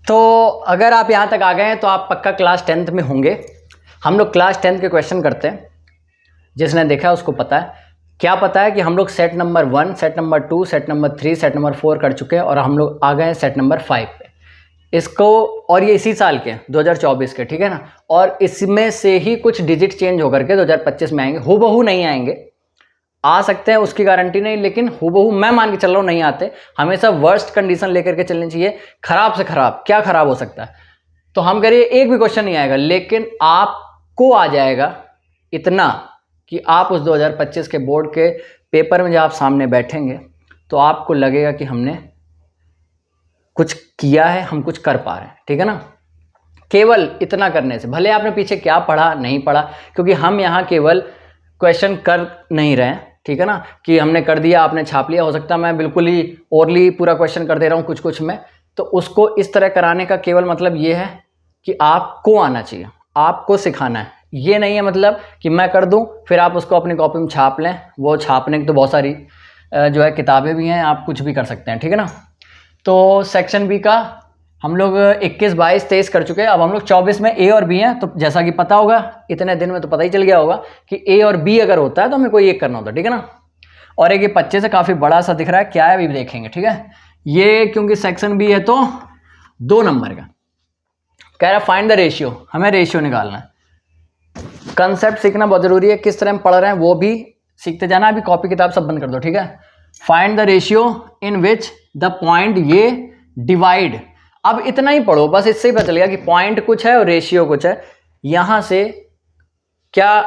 तो अगर आप यहाँ तक आ गए हैं तो आप पक्का क्लास 10th में होंगे। हम लोग क्लास 10th के क्वेश्चन करते हैं, जिसने देखा है उसको पता है। क्या पता है कि हम लोग set number 1, set number 2, set number 3, set number 4 कर चुके हैं और हम लोग आ गए हैं सेट नंबर 5 पे इसको। और ये इसी साल के 2024 के, ठीक है ना। और इसमें से ही कुछ डिजिट चेंज होकर के 2025 में आएंगे। हूबहू नहीं आएंगे, आ सकते हैं उसकी गारंटी नहीं, लेकिन हूबहू मैं मान के चल रहा हूँ नहीं आते। हमेशा वर्स्ट कंडीशन लेकर के चलनी चाहिए। खराब से खराब क्या खराब हो सकता है, तो हम करिए एक भी क्वेश्चन नहीं आएगा, लेकिन आपको आ जाएगा इतना कि आप उस 2025 के बोर्ड के पेपर में जब आप सामने बैठेंगे तो आपको लगेगा कि हमने कुछ किया है, हम कुछ कर पा रहे हैं, ठीक है ना। केवल इतना करने से, भले आपने पीछे क्या पढ़ा नहीं पढ़ा, क्योंकि हम यहाँ केवल क्वेश्चन कर नहीं रहे हैं, ठीक है ना, कि हमने कर दिया आपने छाप लिया। हो सकता है मैं बिल्कुल ही ओरली पूरा क्वेश्चन कर दे रहा हूँ कुछ कुछ में, तो उसको इस तरह कराने का केवल मतलब ये है कि आपको आना चाहिए, आपको सिखाना है। ये नहीं है मतलब कि मैं कर दूं फिर आप उसको अपनी कॉपी में छाप लें। वो छापने की तो बहुत सारी जो है किताबें भी हैं, आप कुछ भी कर सकते हैं, ठीक है ना। तो सेक्शन बी का हम लोग 21, 22, 23 कर चुके हैं। अब हम लोग 24 में ए और बी हैं। तो जैसा कि पता होगा, इतने दिन में तो पता ही चल गया होगा कि ए और बी अगर होता है तो हमें कोई एक करना होता है, ठीक है ना। और एक ये 25 से काफ़ी बड़ा सा दिख रहा है, क्या है अभी देखेंगे, ठीक है। ये क्योंकि सेक्शन बी है तो 2 नंबर का कह रहा है फाइंड द रेशियो, हमें रेशियो निकालना है। कंसेप्ट सीखना बहुत जरूरी है, किस तरह हम पढ़ रहे हैं वो भी सीखते जाना। अभी कॉपी किताब सब बंद कर दो, ठीक है। Find the ratio in which the point ये डिवाइड। अब इतना ही पढ़ो बस, इससे ही पता चलेगा कि पॉइंट कुछ है और रेशियो कुछ है। यहां से क्या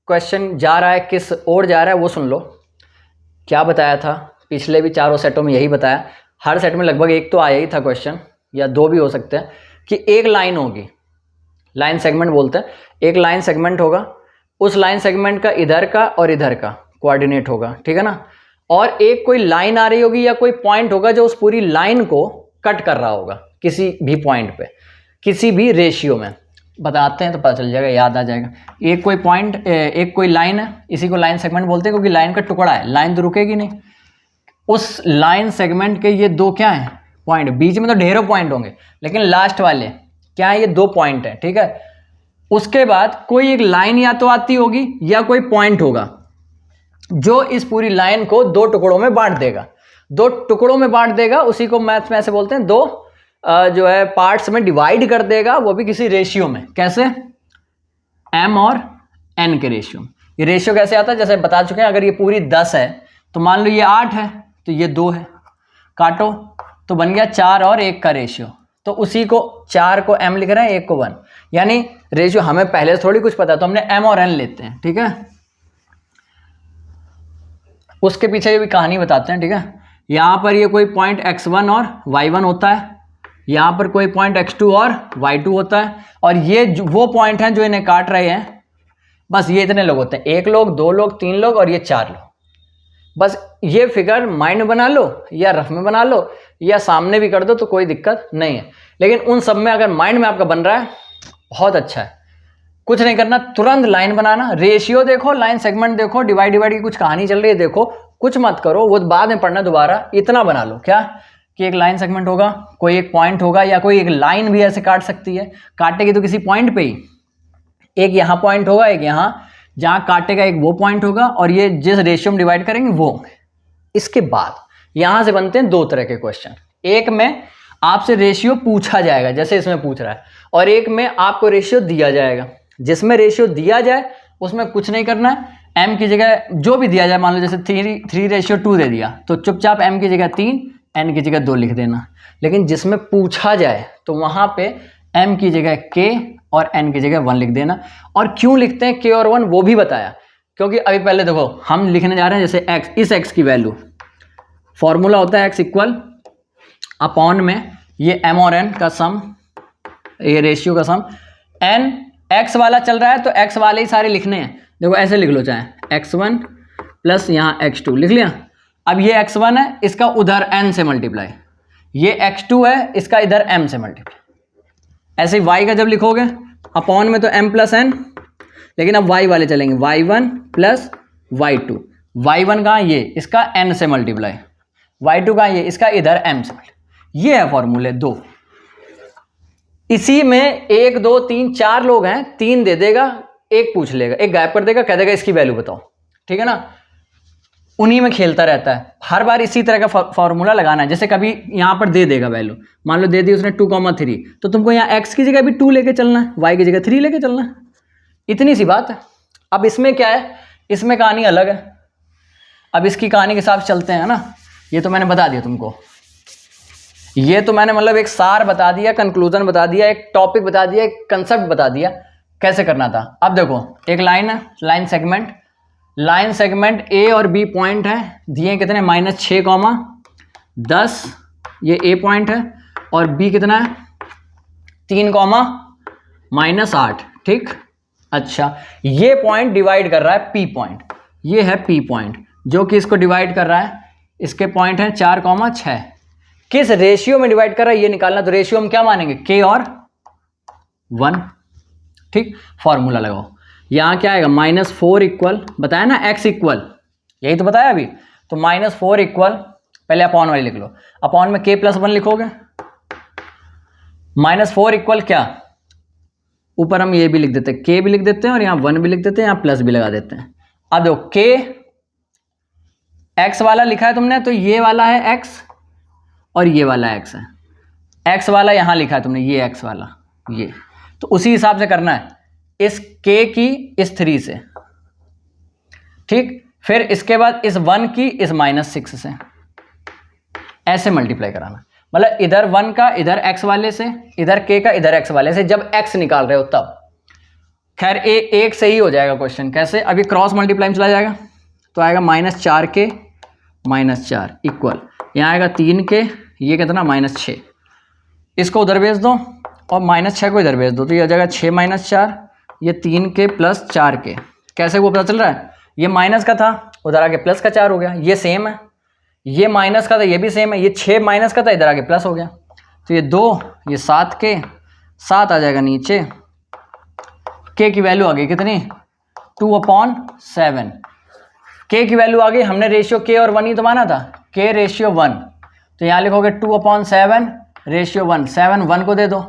क्वेश्चन जा रहा है, किस ओर जा रहा है वो सुन लो। क्या बताया था पिछले भी चारों सेटों में, यही बताया। हर सेट में लगभग एक तो आया ही था क्वेश्चन, या 2 भी हो सकते हैं, कि एक लाइन होगी, लाइन सेगमेंट बोलते हैं। एक लाइन सेगमेंट होगा, उस लाइन सेगमेंट का इधर का और इधर का कोऑर्डिनेट होगा, ठीक है ना। और एक कोई लाइन आ रही होगी या कोई पॉइंट होगा जो उस पूरी लाइन को कट कर रहा होगा किसी भी पॉइंट पे, किसी भी रेशियो में। बताते हैं तो पता चल जाएगा, याद आ जाएगा। एक कोई पॉइंट, एक कोई लाइन है, इसी को लाइन सेगमेंट बोलते हैं, क्योंकि लाइन का टुकड़ा है, लाइन तो रुकेगी नहीं। उस लाइन सेगमेंट के ये 2 क्या है पॉइंट, बीच में तो ढेरों पॉइंट होंगे, लेकिन लास्ट वाले क्या है, ये 2 पॉइंट है, ठीक है। उसके बाद कोई एक लाइन या तो आती होगी या कोई पॉइंट होगा जो इस पूरी लाइन को 2 टुकड़ों में बांट देगा। 2 टुकड़ों में बांट देगा, उसी को मैथ्स में ऐसे बोलते हैं, 2 जो है पार्ट्स में डिवाइड कर देगा, वो भी किसी रेशियो में। कैसे, m और n के रेशियो में। ये रेशियो कैसे आता है, जैसे बता चुके हैं। अगर ये पूरी 10 है तो मान लो ये 8 है तो ये 2 है, काटो तो बन गया 4 और 1 का रेशियो। तो उसी को 4 को m लिख रहे हैं, 1 को 1, यानी रेशियो हमें पहले से थोड़ी कुछ पता है, तो हमने m और n लेते हैं, ठीक है। उसके पीछे भी कहानी बताते हैं, ठीक है। यहां पर ये कोई पॉइंट x1 और y1 होता है, यहां पर कोई पॉइंट x2 और y2 होता है, और ये वो पॉइंट हैं जो इन्हें काट रहे हैं। बस ये इतने लोग होते हैं, 1 लोग, 2 लोग, 3 लोग और ये 4 लोग। बस ये फिगर माइंड बना लो या रफ में बना लो या सामने भी कर दो तो कोई दिक्कत नहीं है। लेकिन उन सब में अगर माइंड में आपका बन रहा है, बहुत अच्छा है। कुछ नहीं करना, तुरंत लाइन बनाना, रेशियो देखो, लाइन सेगमेंट देखो, डिवाइड की कुछ कहानी चल रही है देखो, कुछ मत करो, वो बाद में पढ़ना दोबारा। इतना बना लो क्या कि एक लाइन सेगमेंट होगा, कोई एक पॉइंट होगा, या कोई एक लाइन भी ऐसे काट सकती है। काटेगी तो किसी पॉइंट पे ही, एक यहाँ पॉइंट होगा, एक यहाँ, जहाँ काटेगा एक वो पॉइंट होगा, और ये जिस रेशियो में डिवाइड करेंगे वो। इसके बाद यहाँ से बनते हैं 2 तरह के क्वेश्चन। एक में आपसे रेशियो पूछा जाएगा जैसे इसमें पूछ रहा है, और एक में आपको रेशियो दिया जाएगा। जिसमें रेशियो दिया जाए उसमें कुछ नहीं करना है, m की जगह जो भी दिया जाए, मान लो जैसे 3:2 दे दिया तो चुपचाप m की जगह 3, n की जगह 2 लिख देना। लेकिन जिसमें पूछा जाए तो वहां पे m की जगह k और n की जगह 1 लिख देना। और क्यों लिखते हैं k और 1 वो भी बताया, क्योंकि अभी पहले देखो हम लिखने जा रहे हैं जैसे x, इस x की वैल्यू, फॉर्मूला होता है x इक्वल अपॉन में ये m और n का सम, ये रेशियो का सम। n x वाला चल रहा है तो x वाले ही सारे लिखने हैं। देखो ऐसे लिख लो, चाहे x1 प्लस यहाँ x2 लिख लिया। अब ये x1 है, इसका उधर n से मल्टीप्लाई, ये x2 है, इसका इधर m से मल्टीप्लाई। ऐसे ही y का जब लिखोगे अपॉन में तो m प्लस n, लेकिन अब y वाले चलेंगे, y1 प्लस y2। y1 कहाँ, ये इसका n से मल्टीप्लाई, y2 कहाँ, ये इसका इधर m से मल्टीप्लाई। ये है फॉर्मूले 2। इसी में 1 2 3 4 लोग हैं, 3 दे देगा, एक पूछ लेगा, एक गायब कर देगा, कह देगा इसकी वैल्यू बताओ, ठीक है ना। उन्हीं में खेलता रहता है, हर बार इसी तरह का फॉर्मूला लगाना है। जैसे कभी यहां पर दे देगा वैल्यू, मान लो दे दी उसने 2,3, तो तुमको यहाँ x की जगह भी 2 लेके चलना है, y की जगह 3 लेके चलना है, इतनी सी बात है। अब इसमें क्या है, इसमें कहानी अलग है। अब इसकी कहानी के हिसाब से चलते हैं ना। ये तो मैंने बता दिया तुमको, ये तो मैंने मतलब एक सार बता दिया, कंक्लूजन बता दिया, एक टॉपिक बता दिया, एक कंसेप्ट बता दिया कैसे करना था। अब देखो एक लाइन है, लाइन सेगमेंट ए और बी पॉइंट है, दिए कितने -6, 10, ये ए पॉइंट है, और बी कितना है 3, -8, ठीक। अच्छा, ये पॉइंट डिवाइड कर रहा है पी पॉइंट, ये है पी पॉइंट जो कि इसको डिवाइड कर रहा है, इसके पॉइंट है 4, 6। किस रेशियो में डिवाइड कर रहा है ये निकालना। तो रेशियो हम क्या मानेंगे, k और 1, ठीक। फॉर्मूला लगाओ, यहां क्या आएगा -4 इक्वल, बताया ना x इक्वल, यही तो बताया अभी। तो -4 इक्वल, पहले अपॉन वाली लिख लो, अपॉन में k+1 लिखोगे, -4 इक्वल क्या, ऊपर हम ये भी लिख देते हैं, k भी लिख देते हैं और यहाँ 1 भी लिख देते हैं, यहाँ प्लस भी लगा देते हैं। अब देखो k x वाला लिखा है तुमने, तो ये वाला है x और ये वाला x है, x वाला यहाँ लिखा है तुमने, ये x वाला, ये तो उसी हिसाब से करना है, इस k की इस 3 से, ठीक। फिर इसके बाद इस 1 की इस -6 से, ऐसे मल्टीप्लाई कराना। मतलब इधर 1 का इधर x वाले से, इधर k का इधर x वाले से, जब x निकाल रहे हो तब। खैर एक से ही हो जाएगा क्वेश्चन, कैसे, अभी क्रॉस मल्टीप्लाई में चला जाएगा, तो आएगा -4k -4 इक्वल, यहाँ आएगा 3k, ये कितना -6, इसको उधर भेज दो और -6 को इधर भेज दो, तो ये आ जाएगा 6 - 4, ये 3k + 4k। कैसे वो पता चल रहा है, ये माइनस का था, उधर आके प्लस का 4 हो गया, ये सेम है, ये माइनस का था, ये भी सेम है, ये 6 माइनस का था, इधर आके प्लस हो गया, तो ये 2, ये 7k, 7 आ जाएगा नीचे, k की वैल्यू आ गई कितनी 2/7, k की वैल्यू आ गई, हमने रेशियो k और 1 ही तो माना था, k रेशियो 1, तो यहाँ लिखोगे 2/7 रेशियो 1, 7 1 को दे दो,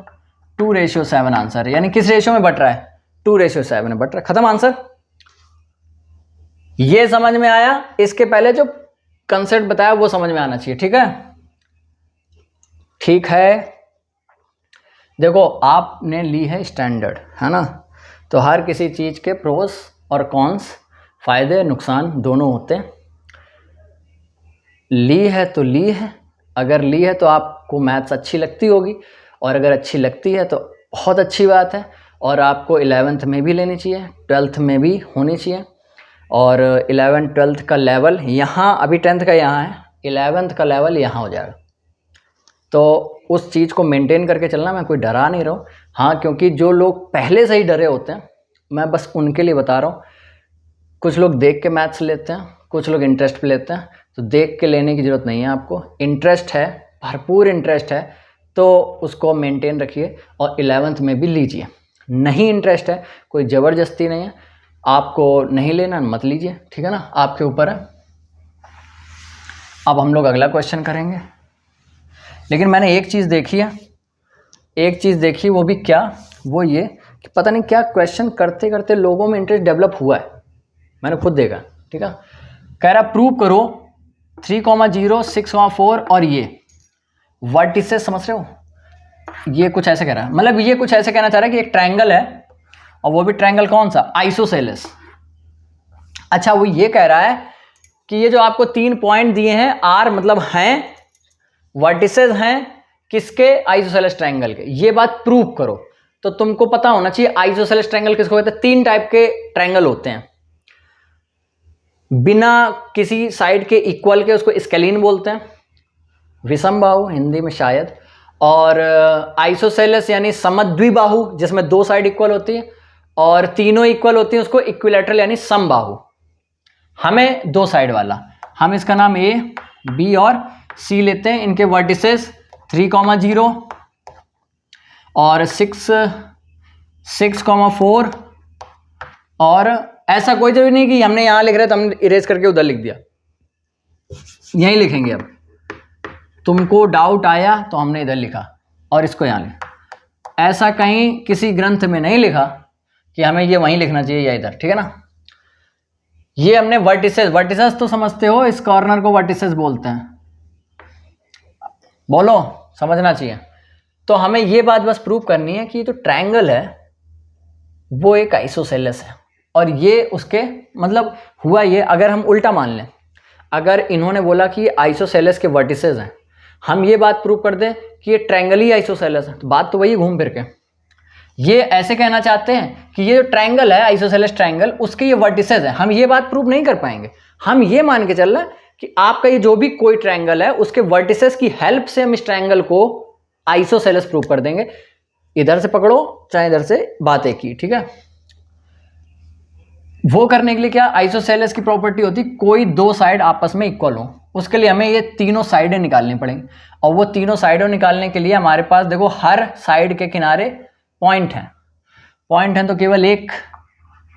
2/7 आंसर है। यानी किस रेशियो में बट रहा है, 2/7 में बट रहा है, खत्म आंसर। ये समझ में आया, इसके पहले जो कंसेप्ट बताया वो समझ में आना चाहिए, ठीक है। ठीक है, देखो आपने ली है स्टैंडर्ड, है ना, तो हर किसी चीज़ के प्रोस और कॉन्स, फायदे नुकसान दोनों होते हैं। ली है तो ली है, अगर ली है तो आपको मैथ्स अच्छी लगती होगी, और अगर अच्छी लगती है तो बहुत अच्छी बात है, और आपको 11th में भी लेनी चाहिए, 12th में भी होनी चाहिए, और 11th 12th का लेवल यहाँ, अभी 10th का यहाँ है, 11th का लेवल यहाँ हो जाएगा। तो उस चीज़ को मेंटेन करके चलना, मैं कोई डरा नहीं रहा हूँ, हाँ, क्योंकि जो लोग पहले से ही डरे होते हैं, मैं बस उनके लिए बता रहा हूँ। कुछ लोग देख के मैथ्स लेते हैं, कुछ लोग इंटरेस्ट पे लेते हैं, तो देख के लेने की ज़रूरत नहीं है आपको। इंटरेस्ट है, भरपूर इंटरेस्ट है, तो उसको मेंटेन रखिए और 11th में भी लीजिए। नहीं इंटरेस्ट है, कोई ज़बरदस्ती नहीं है, आपको नहीं लेना मत लीजिए, ठीक है ना, आपके ऊपर है। अब हम लोग अगला क्वेश्चन करेंगे, लेकिन मैंने एक चीज़ देखी है, एक चीज़ देखी, वो भी क्या, वो ये कि पता नहीं क्या क्वेश्चन करते करते लोगों में इंटरेस्ट डेवलप हुआ है, मैंने खुद देखा, ठीक है। कह रहा प्रूव करो 3,0 6,4 और ये वर्टिसेस, समझ रहे हो, ये कुछ ऐसे कह रहा है, मतलब ये कुछ ऐसे कहना चाह रहा है कि एक ट्रायंगल है, और वो भी ट्रायंगल कौन सा, आइसोसेलेस। अच्छा, वो ये कह रहा है कि ये जो आपको 3 पॉइंट दिए हैं, आर मतलब हैं वर्टिसेस हैं किसके, आइसोसेलेस ट्रायंगल के, ये बात प्रूव करो। तो तुमको पता होना चाहिए आइसोसेलेस ट्रायंगल किसको कहते हैं। 3 टाइप के ट्रायंगल होते हैं, बिना किसी साइड के इक्वल के उसको स्केलीन बोलते हैं, विषमबाहु हिंदी में शायद, और आइसोसेलेस यानी समद्विबाहु जिसमें 2 साइड इक्वल होती है और तीनों इक्वल होती हैं, उसको इक्विलैटरल यानी समबाहु। हमें 2 साइड वाला, हम इसका नाम ए, बी और सी लेते हैं। इनके वर्टिसेस 3,0 और 6,4, और ऐसा कोई जरूरी नहीं कि हमने यहां लिख रहे तो हमने इरेज करके उधर लिख दिया, यहीं लिखेंगे। अब तुमको डाउट आया तो हमने इधर लिखा और इसको यहां लिखा, ऐसा कहीं किसी ग्रंथ में नहीं लिखा कि हमें ये वहीं लिखना चाहिए या इधर, ठीक है ना। ये हमने वर्टिसेस, वर्टिसेस तो समझते हो, इस कॉर्नर को वर्टिसेस बोलते हैं, बोलो समझना चाहिए। तो हमें ये बात बस प्रूव करनी है कि तो ट्रायंगल है वो एक आइसोसेलेस है, और ये उसके मतलब हुआ ये, अगर हम उल्टा मान लें, अगर इन्होंने बोला कि ये आइसोसेलेस के वर्टिसेस हैं, हम ये बात प्रूव कर दें कि ये ट्रायंगल ही आइसोसेलेस है, तो बात तो वही घूम फिर के। ये ऐसे कहना चाहते हैं कि ये जो ट्रायंगल है आइसोसेलेस ट्रायंगल, उसके ये वर्टिसेस हैं, हम ये बात प्रूव नहीं कर पाएंगे। हम ये मान के चल रहे हैं कि आपका ये जो भी कोई ट्रायंगल है उसके वर्टिसेस की हेल्प से हम इस ट्रायंगल को आइसोसेलेस प्रूव कर देंगे। इधर से पकड़ो चाहे इधर से, बात एक ही, ठीक है। वो करने के लिए क्या, आइसोसेलेस की प्रॉपर्टी होती कोई दो साइड आपस में इक्वल हो, उसके लिए हमें ये तीनों साइडें निकालनी पड़ेंगी, और वो तीनों साइडों निकालने के लिए हमारे पास देखो हर साइड के किनारे पॉइंट हैं। पॉइंट हैं तो केवल एक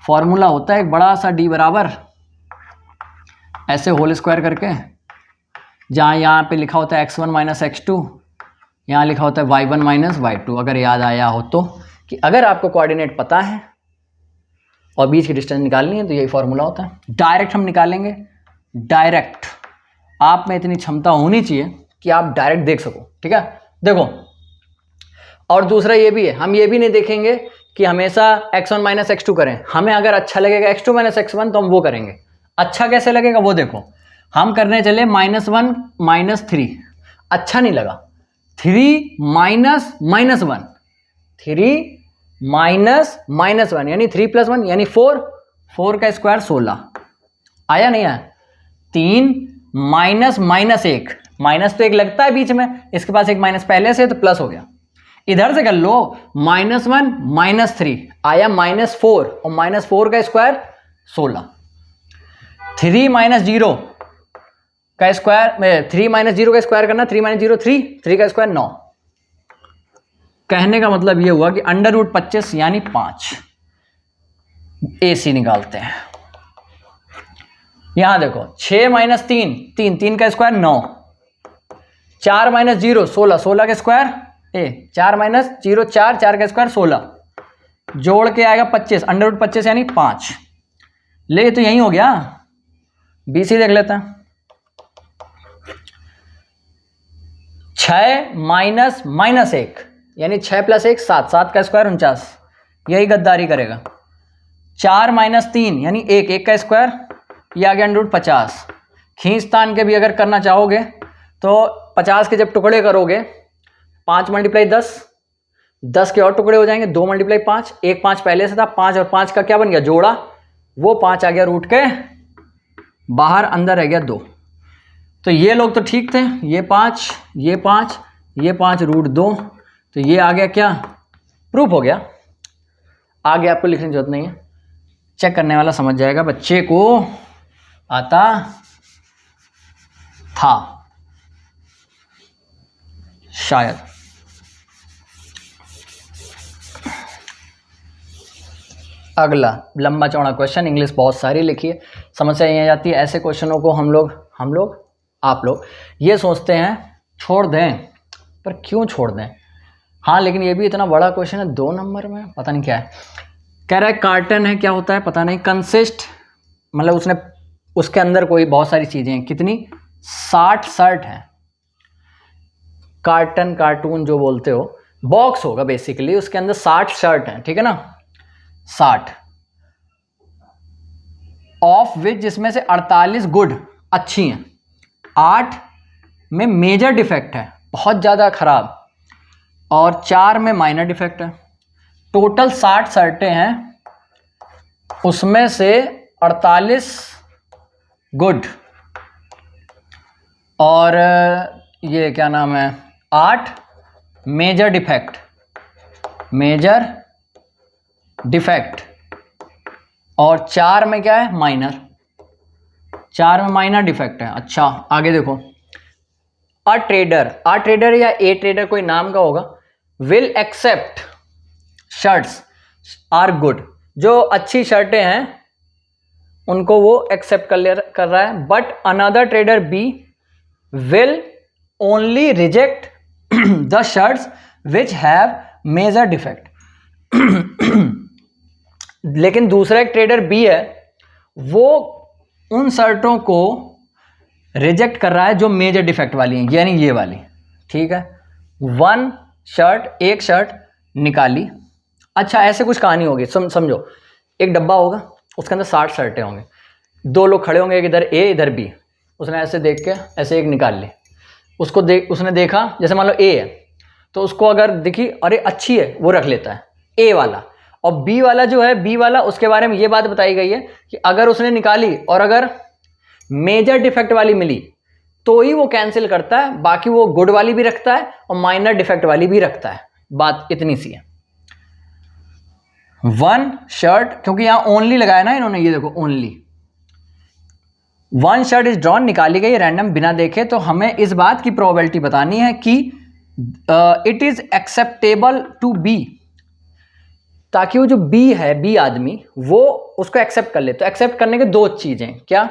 फॉर्मूला होता है, एक बड़ा सा डी बराबर ऐसे होल स्क्वायर करके, जहाँ यहाँ पे लिखा होता है x1 माइनस x2, यहाँ लिखा होता है y1 माइनस y2। अगर याद आया हो तो, कि अगर आपको कोऑर्डिनेट पता है और बीच की डिस्टेंस निकालनी है तो यही फॉर्मूला होता है। डायरेक्ट हम निकालेंगे, डायरेक्ट आप में इतनी क्षमता होनी चाहिए कि आप डायरेक्ट देख सको, ठीक है। देखो, और दूसरा ये भी है, हम ये भी नहीं देखेंगे कि हमेशा x1 माइनस x2 करें, हमें अगर अच्छा लगेगा x2 माइनस x1 तो हम वो करेंगे। अच्छा कैसे लगेगा वो देखो, हम करने चले -1 माइनस 3, अच्छा नहीं लगा, 3 माइनस माइनस 1, 3 माइनस माइनस 1 यानी 3 प्लस 1 यानी 4, 4 का स्क्वायर 16, आया नहीं आया। 3 माइनस माइनस 1, माइनस तो एक लगता है बीच में, इसके पास एक माइनस पहले से तो प्लस हो गया। इधर से कर लो -1 माइनस 3 आया -4, और -4 का स्क्वायर 16। 3 माइनस 0 का स्क्वायर, 3 माइनस 0 का स्क्वायर करना, 3 माइनस 0 3, 3 का स्क्वायर 9। कहने का मतलब ये हुआ कि √25 यानी 5 AC निकालते हैं। यहां देखो 6 माइनस 3, 3 का स्क्वायर 9, 4 माइनस 0 16, 16 का स्क्वायर 4 माइनस 0 4, 4 का स्क्वायर 16, जोड़ के आएगा 25, √25 यानी 5। ले तो यही हो गया, BC देख लेते हैं। 6 माइनस माइनस 1 यानी 6 प्लस 1 7, 7 का स्क्वायर 49, यही गद्दारी करेगा। 4 माइनस 3 यानी 1, 1 का स्क्वायर, ये आ गया √50। खींचतान के भी अगर करना चाहोगे तो 50 के जब टुकड़े करोगे, 5 मल्टीप्लाई 10, 10 के और टुकड़े हो जाएंगे, 2 मल्टीप्लाई 5, 1 5 पहले से था, 5 और 5 का क्या बन गया जोड़ा, वो 5 आ गया रूट के बाहर, अंदर रह गया 2। तो ये लोग तो ठीक थे, ये 5, ये 5, ये 5 √2, तो ये आ गया क्या, प्रूफ हो गया। आगे आपको लिखने की जरूरत नहीं है, चेक करने वाला समझ जाएगा, बच्चे को आता था शायद। अगला लंबा चौड़ा क्वेश्चन, इंग्लिश बहुत सारी लिखी है, समस्या ये आ जाती है ऐसे क्वेश्चनों को हम लोग आप लोग ये सोचते हैं छोड़ दें, पर क्यों छोड़ दें। हाँ लेकिन ये भी इतना बड़ा क्वेश्चन है 2 नंबर में, पता नहीं क्या है। कह रहा है कार्टन है, क्या होता है पता नहीं, कंसिस्ट मतलब उसके अंदर कोई बहुत सारी चीज़ें हैं, कितनी 60 शर्ट हैं। कार्टन कार्टून जो बोलते हो, बॉक्स होगा बेसिकली, उसके अंदर 60 शर्ट हैं, ठीक है ना, 60 ऑफ विच, जिसमें से 48 गुड अच्छी हैं, 8 में मेजर डिफेक्ट है बहुत ज़्यादा खराब, और 4 में माइनर डिफेक्ट है। टोटल 60 शर्टें हैं, उसमें से 48 गुड और ये क्या नाम है 8 मेजर डिफेक्ट और 4 में क्या है माइनर, 4 में माइनर डिफेक्ट है। अच्छा आगे देखो, अ ट्रेडर या ए ट्रेडर कोई नाम का होगा, will accept shirts are good, जो अच्छी शर्टें हैं उनको वो एक्सेप्ट कर रहा है, but another trader B will only reject the shirts which have major defect. लेकिन दूसरा एक ट्रेडर बी है, वो उन शर्टों को रिजेक्ट कर रहा है जो मेजर डिफेक्ट वाली हैं, यानी ये वाली, ठीक है। एक शर्ट निकाली। अच्छा, ऐसे कुछ कहानी होगी, समझो, एक डब्बा होगा, उसके अंदर 60 शर्टें होंगी, 2 लोग खड़े होंगे, एक इधर ए इधर बी। उसने ऐसे देख के ऐसे एक निकाल ली, उसने देखा, जैसे मान लो ए है, तो उसको अगर दिखी अरे अच्छी है, वो रख लेता है ए वाला। और बी वाला जो है, बी वाला, उसके बारे में ये बात बताई गई है कि अगर उसने निकाली और अगर मेजर डिफेक्ट वाली मिली तो ही वो कैंसिल करता है, बाकी वो गुड वाली भी रखता है और माइनर डिफेक्ट वाली भी रखता है। बात इतनी सी है। 1 शर्ट, क्योंकि यहां ओनली लगाया ना इन्होंने, ये देखो ओनली 1 शर्ट इज ड्रॉन, निकाली गई रैंडम बिना देखे, तो हमें इस बात की प्रोबेबिलिटी बतानी है कि it is acceptable to be, ताकि वो जो बी है, बी आदमी, वो उसको एक्सेप्ट कर ले। तो एक्सेप्ट करने के 2 चीजें, क्या?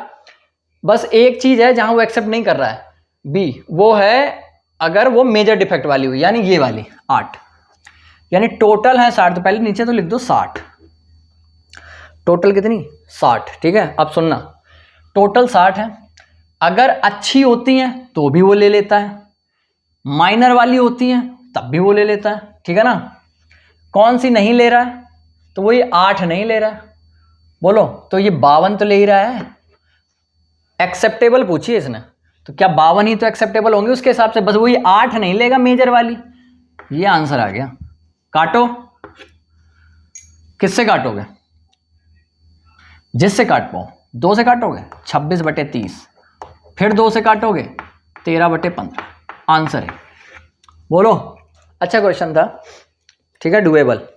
बस एक चीज है जहां वो एक्सेप्ट नहीं कर रहा है बी, वो है अगर वो मेजर डिफेक्ट वाली हुई, यानी ये वाली 8, यानी टोटल है 60। तो पहले नीचे तो लिख दो 60, टोटल कितनी? 60, ठीक है। अब सुनना, टोटल 60 है। अगर अच्छी होती हैं तो भी वो ले लेता है, माइनर वाली होती हैं तब भी वो ले लेता है, ठीक है ना। कौन सी नहीं ले रहा है? तो वो ये 8 नहीं ले रहा है, बोलो, तो ये 52 तो ले ही रहा है। एक्सेप्टेबल पूछी है इसने, तो क्या 52 ही तो एक्सेप्टेबल होंगे उसके हिसाब से, बस वो ये 8 नहीं लेगा मेजर वाली। ये आंसर आ गया। काटो, किससे काटोगे? जिससे काट पाओ। 2 से काटोगे 26/30, फिर 2 से काटोगे 13/15, आंसर है। बोलो, अच्छा क्वेश्चन था, ठीक है, डुएबल।